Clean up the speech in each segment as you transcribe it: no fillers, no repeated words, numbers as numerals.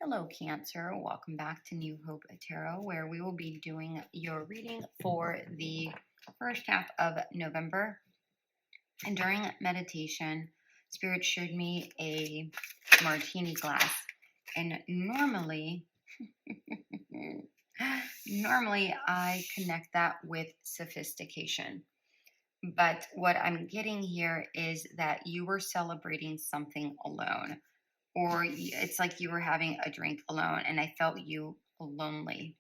Hello, Cancer. Welcome back to New Hope Tarot, where we will be doing your reading for the first half of November. And during meditation, Spirit showed me a martini glass. And normally I connect that with sophistication. But what I'm getting here is that you were celebrating something alone, or it's like you were having a drink alone, and I felt you lonely.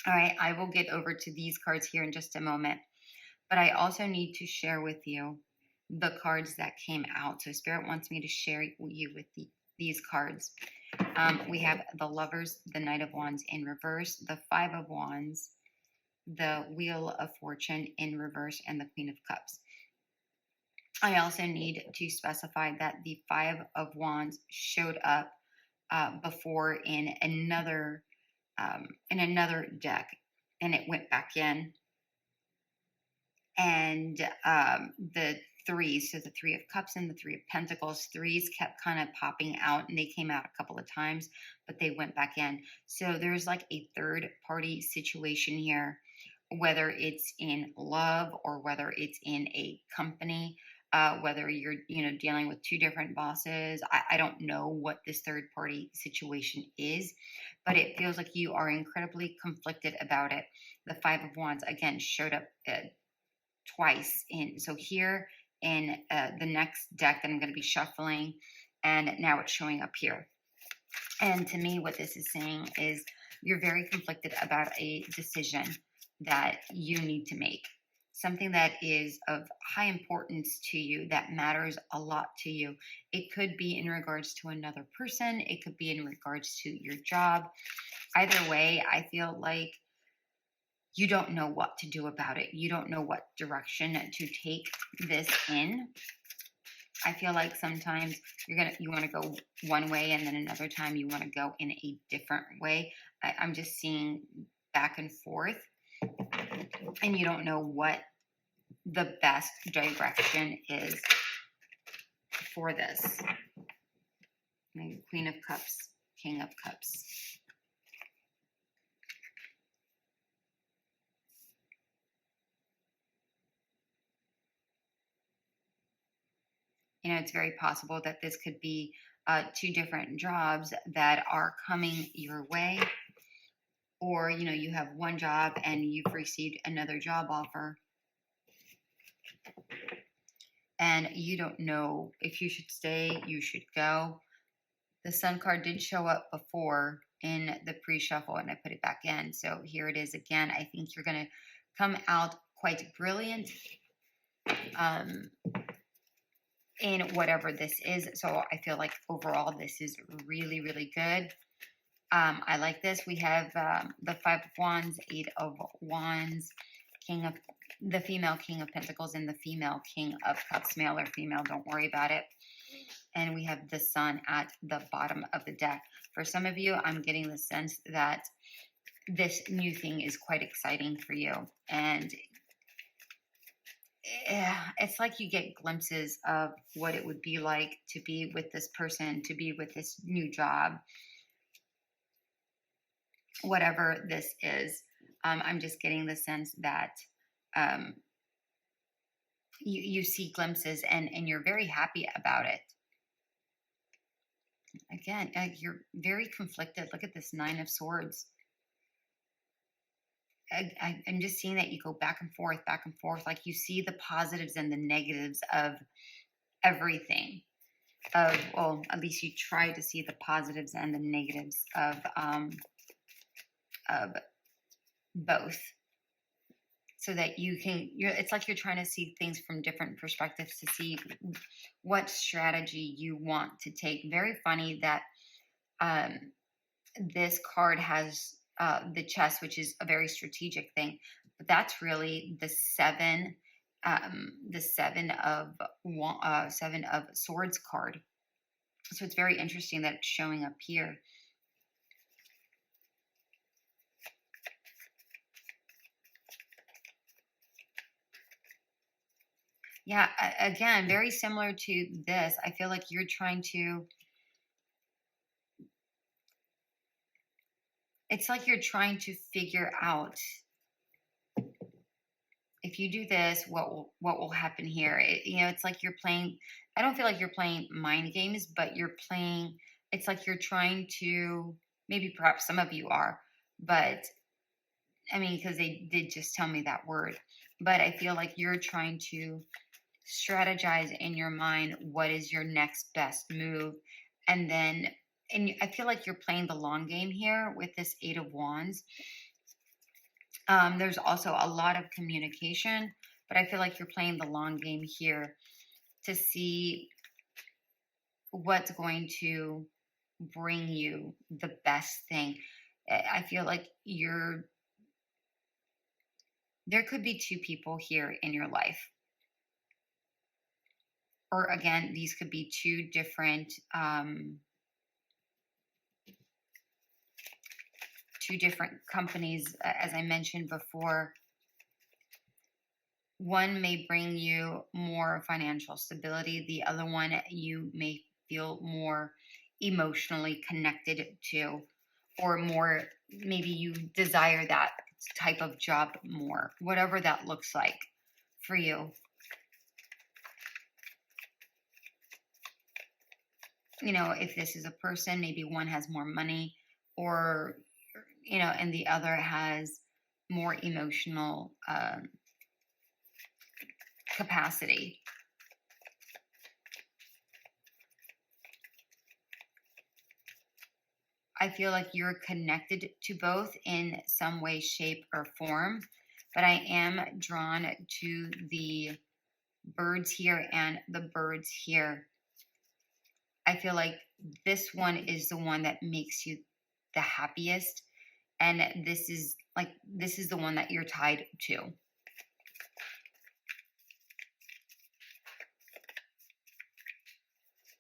All right, I will get over to these cards here in just a moment, but I also need to share with you the cards that came out. So Spirit wants me to share you with these cards. We have the Lovers, the Knight of Wands in reverse, the Five of Wands, the Wheel of Fortune in reverse, and the Queen of Cups. I also need to specify that the Five of Wands showed up before in another deck, and it went back in. And the threes, so the Three of Cups and the Three of Pentacles, threes kept kind of popping out, and they came out a couple of times, but they went back in. So there's like a third party situation here, whether it's in love or whether it's in a company. Whether you're dealing with two different bosses. I don't know what this third party situation is, but it feels like you are incredibly conflicted about it. The Five of Wands again showed up twice so here in the next deck that I'm going to be shuffling, and now it's showing up here. And to me, what this is saying is you're very conflicted about a decision that you need to make. Something that is of high importance to you, that matters a lot to you. It could be in regards to another person. It could be in regards to your job. Either way, I feel like you don't know what to do about it. You don't know what direction to take this in. I feel like sometimes you want to go one way, and then another time you want to go in a different way. I'm just seeing back and forth, and you don't know what the best direction is for this. Queen of Cups, King of Cups. It's very possible that this could be two different jobs that are coming your way, or you have one job and you've received another job offer, and you don't know if you should stay, you should go. The Sun card did show up before in the pre-shuffle, and I put it back in. So here it is again. I think you're going to come out quite brilliant in whatever this is. So I feel like overall this is really, really good. I like this. We have the Five of Wands, Eight of Wands, the female King of Pentacles, and the female King of Cups, male or female, don't worry about it. And we have the Sun at the bottom of the deck. For some of you, I'm getting the sense that this new thing is quite exciting for you. And it's like you get glimpses of what it would be like to be with this person, to be with this new job, whatever this is. I'm just getting the sense that you see glimpses, and you're very happy about it. Again, you're very conflicted. Look at this Nine of Swords. I'm just seeing that you go back and forth, like you see the positives and the negatives of everything. Well, at least you try to see the positives and the negatives of both, so that it's like you're trying to see things from different perspectives to see what strategy you want to take. Very funny that this card has the chess, which is a very strategic thing, but that's really the seven of Swords card. So it's very interesting that it's showing up here. Yeah, again, very similar to this. I feel like you're trying to It's like you're trying to figure out, if you do this, what will happen here? It's like you're playing. I don't feel like you're playing mind games, but you're playing. It's like you're trying to. Maybe perhaps some of you are, but I mean, because they did just tell me that word. But I feel like you're trying to strategize in your mind what is your next best move, and then I feel like you're playing the long game here with this Eight of Wands. There's also a lot of communication, but I feel like you're playing the long game here to see what's going to bring you the best thing. I feel like there could be two people here in your life. Or again, these could be two different companies, as I mentioned before. One may bring you more financial stability. The other one you may feel more emotionally connected to, or more, maybe you desire that type of job more, whatever that looks like for you. If this is a person, maybe one has more money, or, and the other has more emotional capacity. I feel like you're connected to both in some way, shape, or form, but I am drawn to the birds here and the birds here. I feel like this one is the one that makes you the happiest, and this is the one that you're tied to.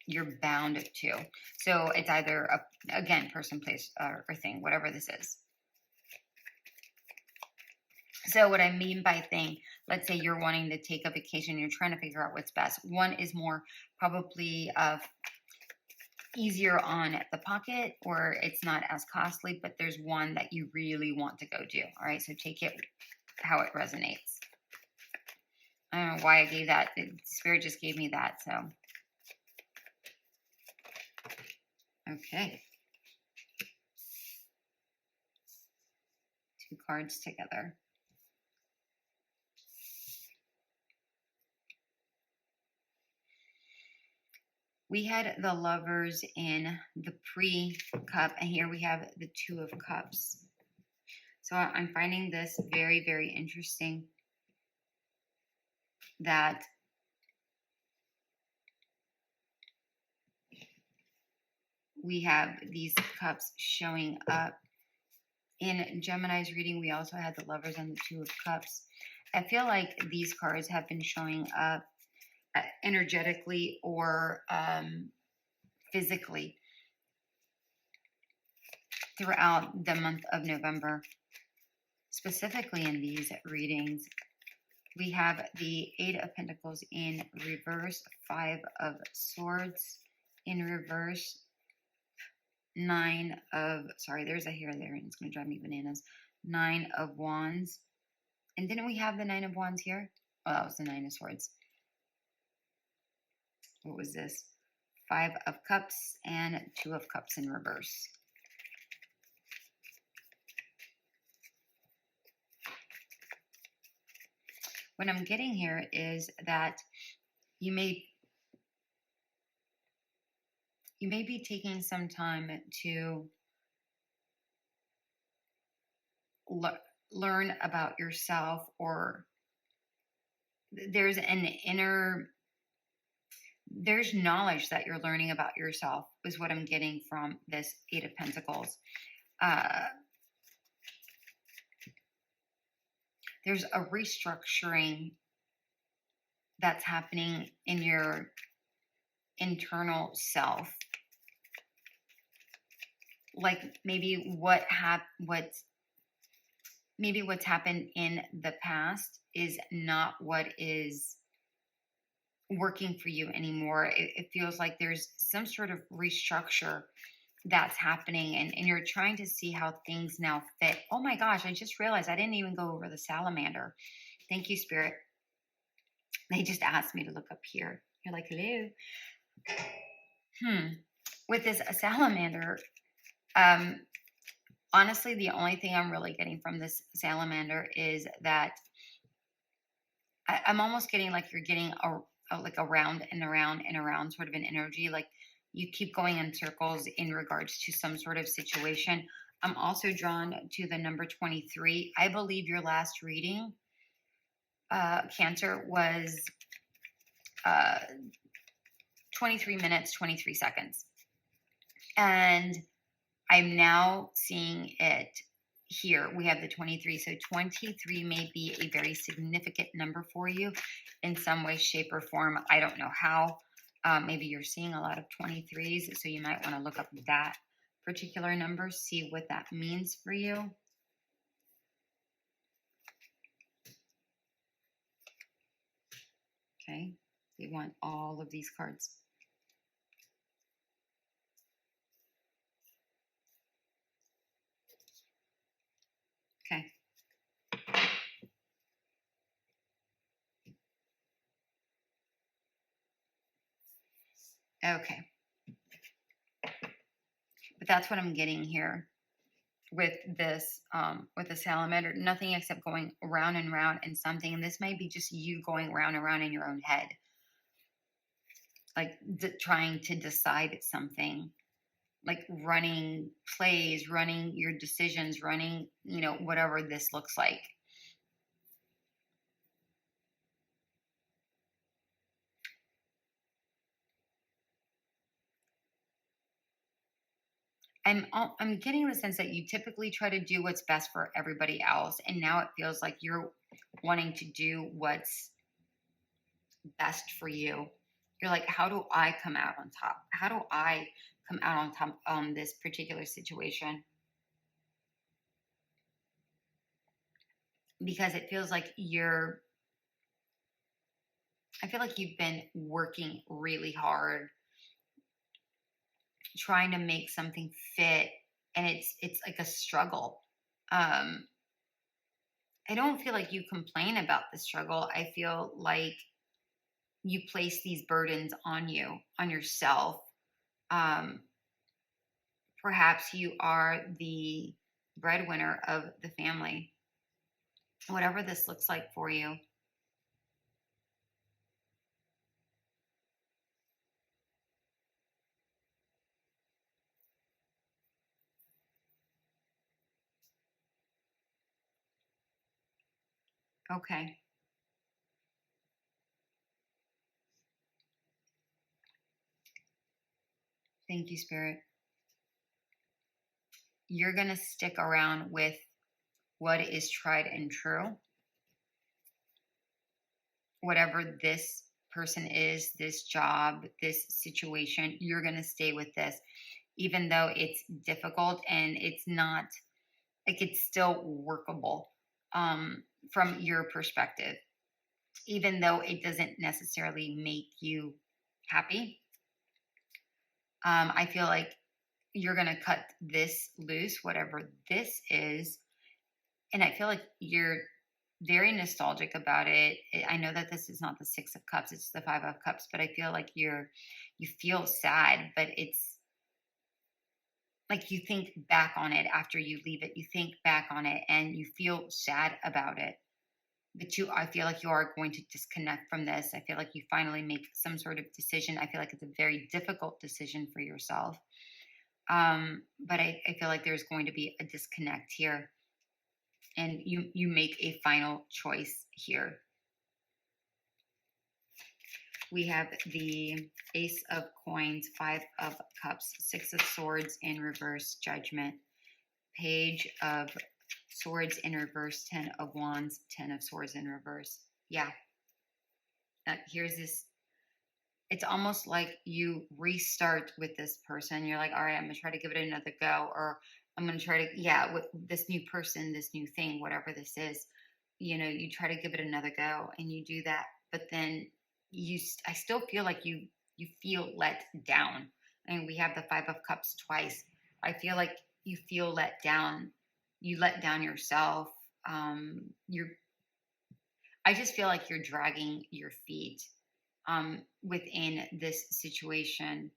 You're bound to. So it's either again, person, place, or thing, whatever this is. So what I mean by thing, let's say you're wanting to take a vacation, you're trying to figure out what's best. One is more probably easier on the pocket, or it's not as costly, but there's one that you really want to go do. All right, so take it how it resonates. I don't know why I gave that. Spirit just gave me that, so. Okay. Two cards together. We had the Lovers in the pre-cup, and here we have the Two of Cups. So I'm finding this very, very interesting that we have these cups showing up. In Gemini's reading, we also had the Lovers and the Two of Cups. I feel like these cards have been showing up energetically or physically throughout the month of November. Specifically in these readings, we have the Eight of Pentacles in reverse, Five of Swords in reverse, there's a hair there and it's going to drive me bananas. Nine of Wands. And didn't we have the Nine of Wands here? Oh, that was the Nine of Swords. What was this? Five of Cups and Two of Cups in reverse. What I'm getting here is that you may be taking some time to learn about yourself, or there's knowledge that you're learning about yourself, is what I'm getting from this Eight of Pentacles. There's a restructuring that's happening in your internal self. Like maybe what's happened in the past is not what is working for you anymore. It feels like there's some sort of restructure that's happening, and you're trying to see how things now fit. Oh my gosh, I just realized I didn't even go over the salamander. Thank you, Spirit. They just asked me to look up here. You're like, hello. With this salamander, honestly, the only thing I'm really getting from this salamander is that I'm almost getting like you're getting like around and around and around sort of an energy. Like you keep going in circles in regards to some sort of situation. I'm also drawn to the number 23. I believe your last reading, Cancer, was 23 minutes, 23 seconds. And I'm now seeing it here. We have the 23. So 23 may be a very significant number for you in some way, shape, or form. I don't know how. Maybe you're seeing a lot of 23s. So you might want to look up that particular number, see what that means for you. Okay. They want all of these cards. Okay. Okay. But that's what I'm getting here with this, with the salamander. Nothing except going round and round in something. And this may be just you going round and round in your own head. Like trying to decide something. Like running plays, running your decisions, running, whatever this looks like. I'm getting the sense that you typically try to do what's best for everybody else, and now it feels like you're wanting to do what's best for you. You're like, how do I come out on top? How do I come out on top on this particular situation? Because it feels like I feel like you've been working really hard trying to make something fit, and it's like a struggle. I don't feel like you complain about the struggle. I feel like you place these burdens on yourself. Perhaps you are the breadwinner of the family, whatever this looks like for you. Okay. Thank you, Spirit. You're going to stick around with what is tried and true. Whatever this person is, this job, this situation, you're going to stay with this, even though it's difficult and it's not, like, it's still workable from your perspective, even though it doesn't necessarily make you happy. I feel like you're going to cut this loose, whatever this is. And I feel like you're very nostalgic about it. I know that this is not the 6 of Cups, it's the 5 of Cups, but I feel like you feel sad, but it's like you think back on it after you leave it. You think back on it and you feel sad about it. But I feel like you are going to disconnect from this. I feel like you finally make some sort of decision. I feel like it's a very difficult decision for yourself. But I feel like there's going to be a disconnect here. And you make a final choice here. We have the Ace of Coins, 5 of Cups, 6 of Swords in reverse, Judgment, Page of Swords in reverse, 10 of Wands, 10 of Swords in reverse. Yeah. Here's this. It's almost like you restart with this person. You're like, all right, I'm going to try to give it another go. Or I'm going to try to, with this new person, this new thing, whatever this is, you try to give it another go and you do that. But then I still feel like you feel let down. I mean, we have the 5 of Cups twice. I feel like you feel let down. You let down yourself. You're. I just feel like you're dragging your feet within this situation,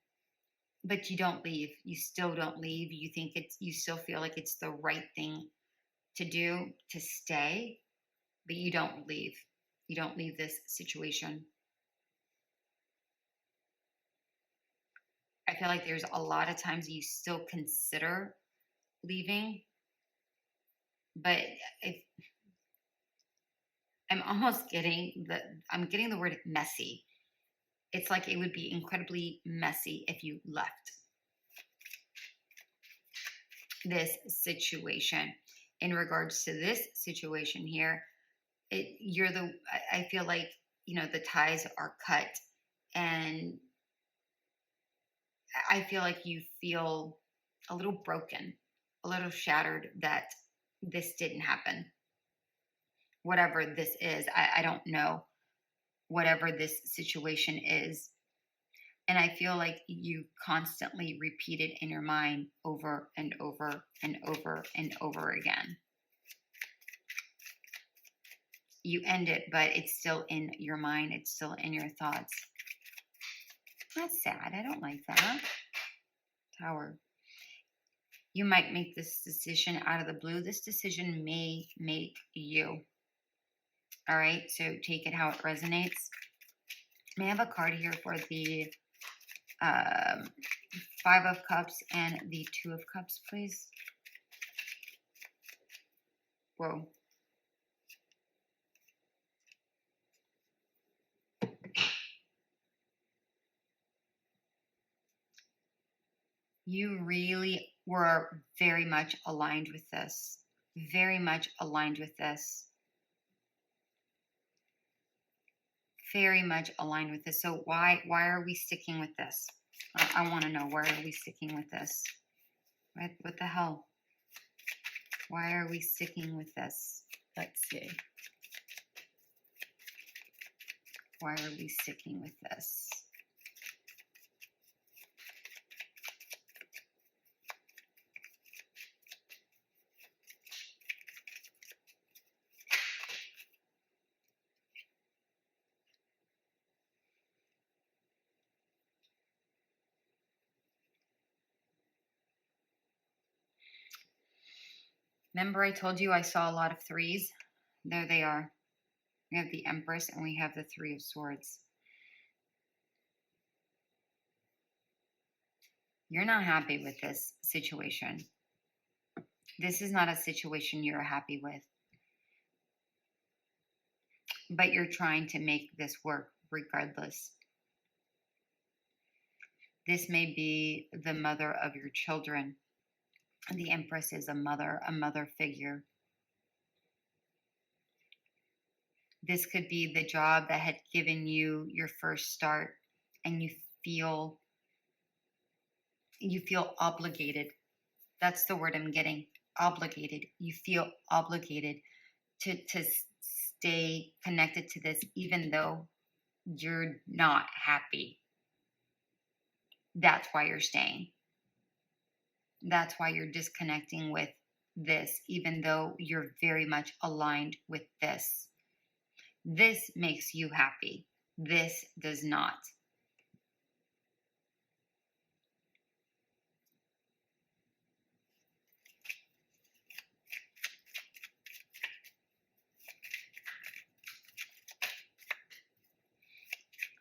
but you don't leave. You still don't leave. You think it's. You still feel like it's the right thing to do to stay, but you don't leave. You don't leave this situation. I feel like there's a lot of times you still consider leaving, but if I'm almost getting I'm getting the word messy. It's like it would be incredibly messy if you left this situation. In regards to this situation here, I feel like, the ties are cut, and I feel like you feel a little broken, a little shattered that this didn't happen. Whatever this is, I don't know. Whatever this situation is. And I feel like you constantly repeat it in your mind over and over and over and over again. You end it, but it's still in your mind. It's still in your thoughts. That's sad. I don't like that. Tower. You might make this decision out of the blue. This decision may make you. All right. So take it how it resonates. May I have a card here for the Five of Cups and the Two of Cups, please? Whoa. You really were very much aligned with this. Very much aligned with this. Very much aligned with this. So why are we sticking with this? I want to know, why are we sticking with this? What the hell? Why are we sticking with this? Let's see. Why are we sticking with this? Remember I told you I saw a lot of threes? There they are. We have the Empress and we have the Three of Swords. You're not happy with this situation. This is not a situation you're happy with. But you're trying to make this work regardless. This may be the mother of your children. The Empress is a mother figure. This could be the job that had given you your first start, and you feel obligated. That's the word I'm getting. Obligated. You feel obligated to stay connected to this, even though you're not happy. That's why you're staying. That's why you're disconnecting with this, even though you're very much aligned with this. This makes you happy. This does not.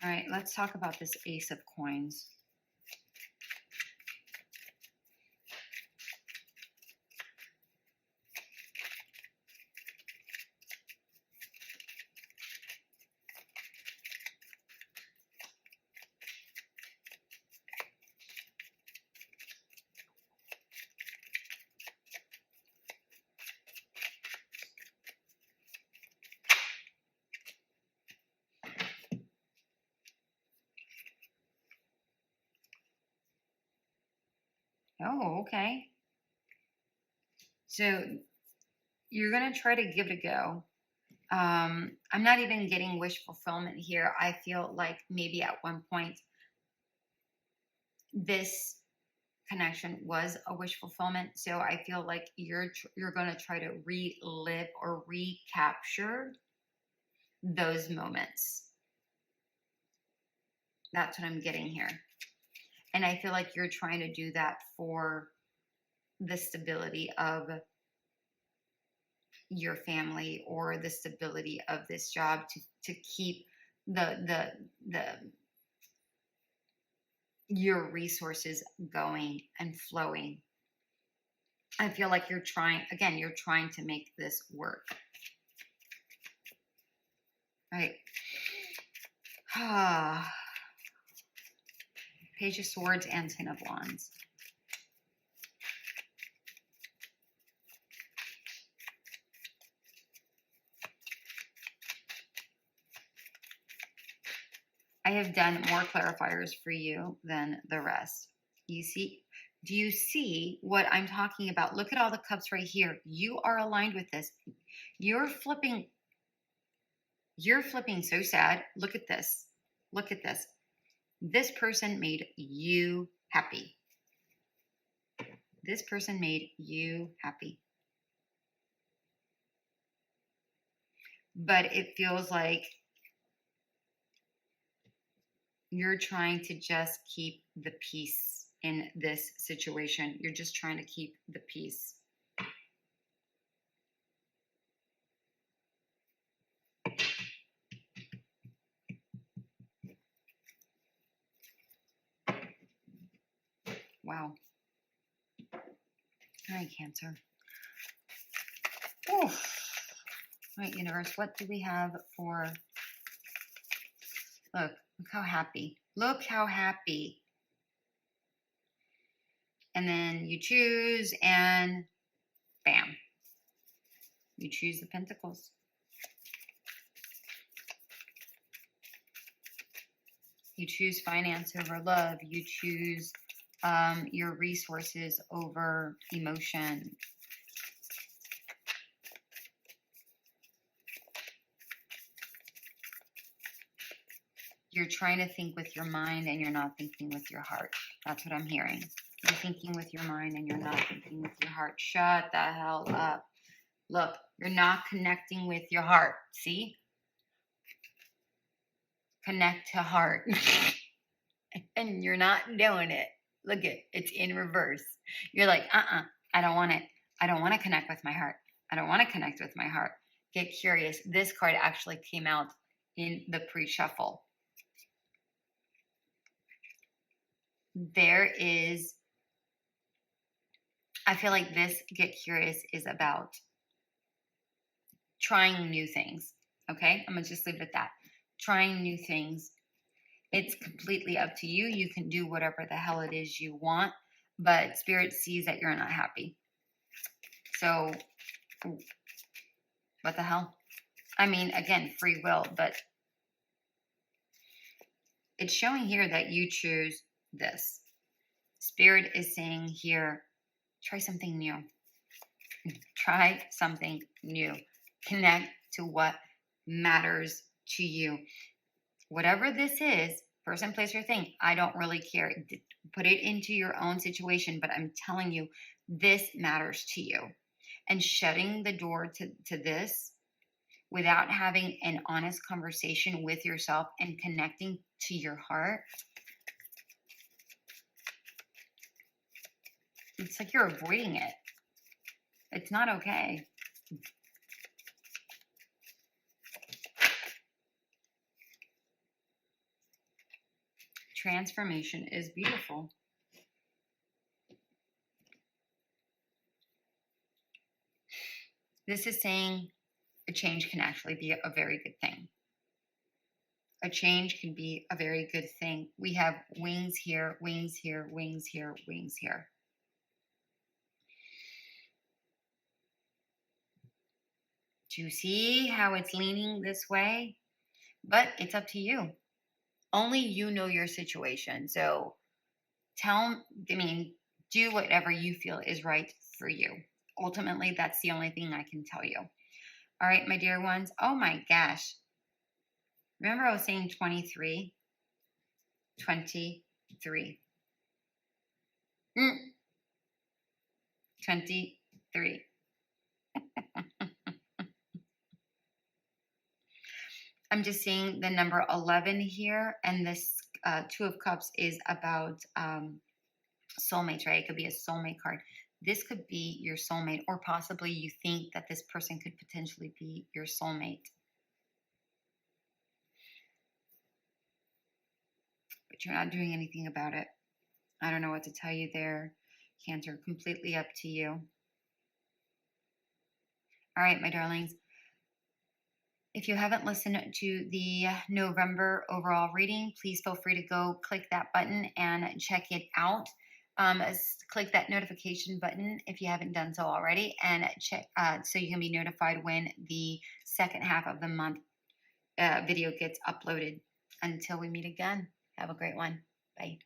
All right, let's talk about this Ace of Coins. Oh, okay. So you're going to try to give it a go. I'm not even getting wish fulfillment here. I feel like maybe at one point this connection was a wish fulfillment. So I feel like you're going to try to relive or recapture those moments. That's what I'm getting here. And I feel like you're trying to do that for the stability of your family or the stability of this job, to keep the your resources going and flowing. I feel like you're trying to make this work. Right. Page of Swords and Ten of Wands. I have done more clarifiers for you than the rest. You see, do you see what I'm talking about? Look at all the cups right here. You are aligned with this. You're flipping so sad. Look at this. Look at this. This person made you happy. This person made you happy. But it feels like you're trying to just keep the peace in this situation. You're just trying to keep the peace. Wow. All right, Cancer. Oof. All right, universe, what do we have for... Look how happy. Look how happy. And then you choose, and bam. You choose the Pentacles. You choose finance over love. You choose your resources over emotion. You're trying to think with your mind and you're not thinking with your heart. That's what I'm hearing. You're thinking with your mind and you're not thinking with your heart. Shut the hell up. Look, you're not connecting with your heart. See? Connect to heart. And you're not doing it. Look at it's in reverse. You're like, I don't want it. I don't want to connect with my heart. I don't want to connect with my heart. Get curious. This card actually came out in the pre-shuffle. There is, I feel like this get curious is about trying new things. Okay? I'm going to just leave it at that. Trying new things. It's completely up to you. You can do whatever the hell it is you want, but Spirit sees that you're not happy. So, what the hell? I mean, again, free will, but it's showing here that you choose this. Spirit is saying here, try something new. Try something new. Connect to what matters to you. Whatever this is, person, place, or thing, I don't really care. Put it into your own situation, but I'm telling you, this matters to you. And shutting the door to this without having an honest conversation with yourself and connecting to your heart, it's like you're avoiding it. It's not okay. Transformation is beautiful. This is saying a change can actually be a very good thing. A change can be a very good thing. We have wings here, wings here, wings here, wings here. Do you see how it's leaning this way? But it's up to you. Only you know your situation. So do whatever you feel is right for you. Ultimately, that's the only thing I can tell you. All right, my dear ones. Oh my gosh. Remember I was saying 23? 23. Mm, 23. I'm just seeing the number 11 here, and this Two of Cups is about soulmates, right? It could be a soulmate card. This could be your soulmate, or possibly you think that this person could potentially be your soulmate, but you're not doing anything about it. I don't know what to tell you there, Cancer. Completely up to you. All right, my darlings. If you haven't listened to the November overall reading, please feel free to go click that button and check it out. Click that notification button if you haven't done so already, and check so you can be notified when the second half of the month video gets uploaded. Until we meet again, have a great one. Bye.